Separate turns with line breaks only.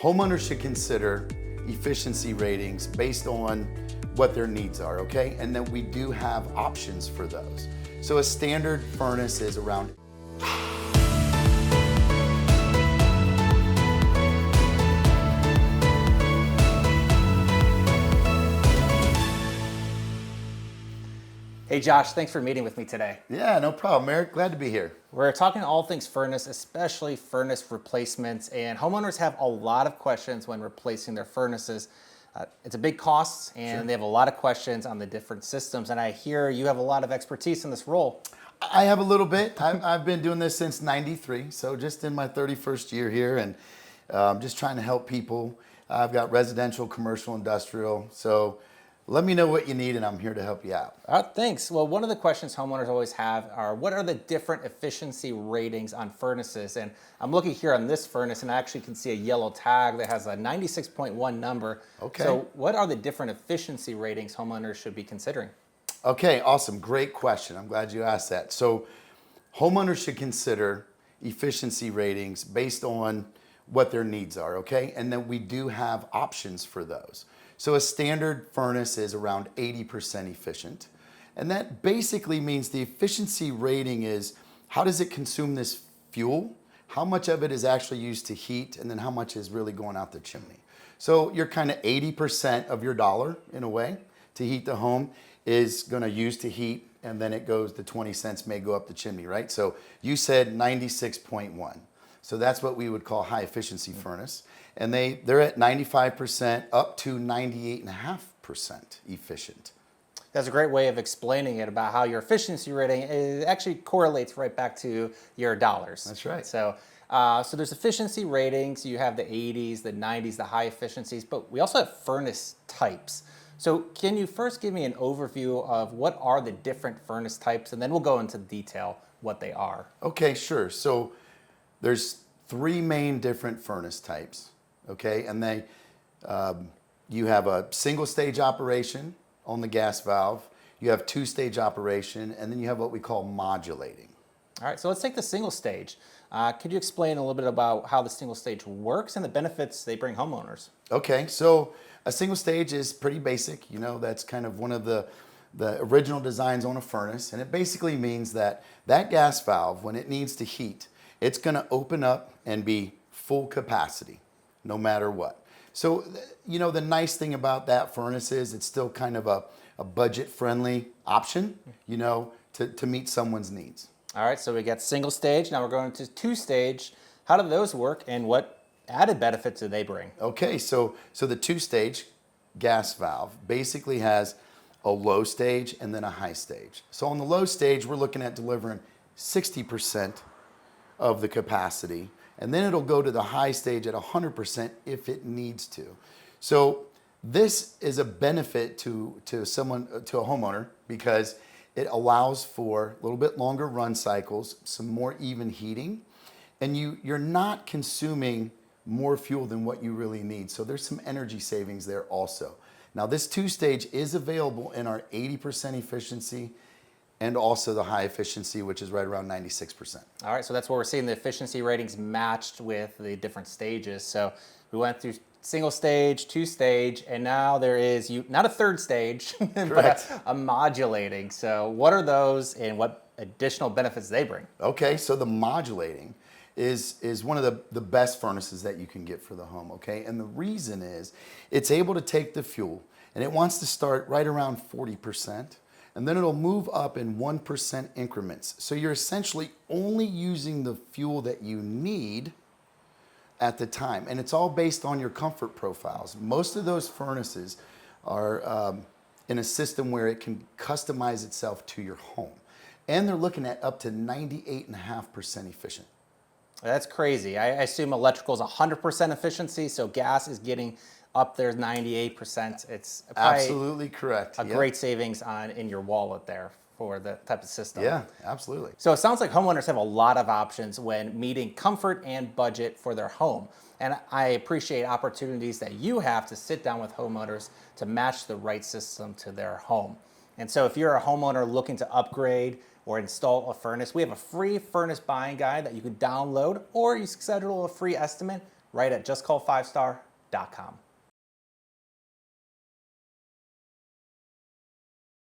homeowners should consider efficiency ratings based on what their needs are, okay? And then we do have options for those. So a standard furnace is around
Hey Josh, thanks for meeting with me today.
Yeah, no problem, Eric. Glad to be here.
We're talking all things furnace, especially furnace replacements, and homeowners have a lot of questions when replacing their furnaces. It's a big cost, and they have a lot of questions on the different systems, and I hear you have a lot of expertise in this role.
I have a little bit. I've been doing this since '93, so just in my 31st year here, and just trying to help people. I've got residential, commercial, industrial, so let me know what you need, and I'm here to help you out.
Thanks. Well, one of the questions homeowners always have are, what are the different efficiency ratings on furnaces? And I'm looking here on this furnace, and I actually can see a yellow tag that has a 96.1 number.
Okay.
So what are the different efficiency ratings homeowners should be considering?
Okay, awesome. Great question. I'm glad you asked that. So homeowners should consider efficiency ratings based on what their needs are, okay? And then we do have options for those. So a standard furnace is around 80% efficient. And that basically means the efficiency rating is how does it consume this fuel? How much of it is actually used to heat? And then how much is really going out the chimney? So you're kind of 80% of your dollar in a way to heat the home is going to use to heat, and then it goes, the 20 cents may go up the chimney, right? So you said 96.1. So that's what we would call high efficiency furnace. And they're at 95% up to 98.5% efficient.
That's a great way of explaining it about how your efficiency rating actually correlates right back to your dollars.
That's right.
So there's efficiency ratings. You have the 80s, the 90s, the high efficiencies, but we also have furnace types. So can you first give me an overview of what are the different furnace types, and then we'll go into detail what they are.
Okay, sure. So there's three main different furnace types, okay? And you have a single stage operation on the gas valve, you have two-stage operation, and then you have what we call modulating.
All right, so let's take the single stage. Could you explain a little bit about how the single stage works and the benefits they bring homeowners?
Okay, so a single stage is pretty basic. You know, that's kind of one of the original designs on a furnace, and it basically means that gas valve, when it needs to heat, it's going to open up and be full capacity, no matter what. So, you know, the nice thing about that furnace is it's still kind of a budget-friendly option, you know, to meet someone's needs.
All right, so we got single stage. Now we're going to two stage. How do those work, and what added benefits do they bring?
Okay, so the two-stage gas valve basically has a low stage and then a high stage. So on the low stage, we're looking at delivering 60% of the capacity, and then it'll go to the high stage at 100% if it needs to. So this is a benefit to a homeowner, because it allows for a little bit longer run cycles, some more even heating, and you're not consuming more fuel than what you really need. So there's some energy savings there also. Now this two-stage is available in our 80% efficiency and also the high efficiency, which is right around 96%.
All right, so that's where we're seeing the efficiency ratings matched with the different stages. So we went through single stage, two stage, and now there is not a third stage, but a modulating. So what are those, and what additional benefits they bring?
Okay, so the modulating is one of the best furnaces that you can get for the home, okay? And the reason is it's able to take the fuel, and it wants to start right around 40%, and then it'll move up in 1% increments. So you're essentially only using the fuel that you need at the time, and it's all based on your comfort profiles. Most of those furnaces are in a system where it can customize itself to your home, and they're looking at up to 98.5% efficient.
That's crazy. I assume electrical is 100% efficiency, so gas is getting up there 98%. It's
absolutely correct.
A great savings in your wallet there for the type of system.
Yeah, absolutely.
So it sounds like homeowners have a lot of options when meeting comfort and budget for their home. And I appreciate opportunities that you have to sit down with homeowners to match the right system to their home. And so if you're a homeowner looking to upgrade or install a furnace, we have a free furnace buying guide that you can download, or you schedule a free estimate right at justcall5star.com.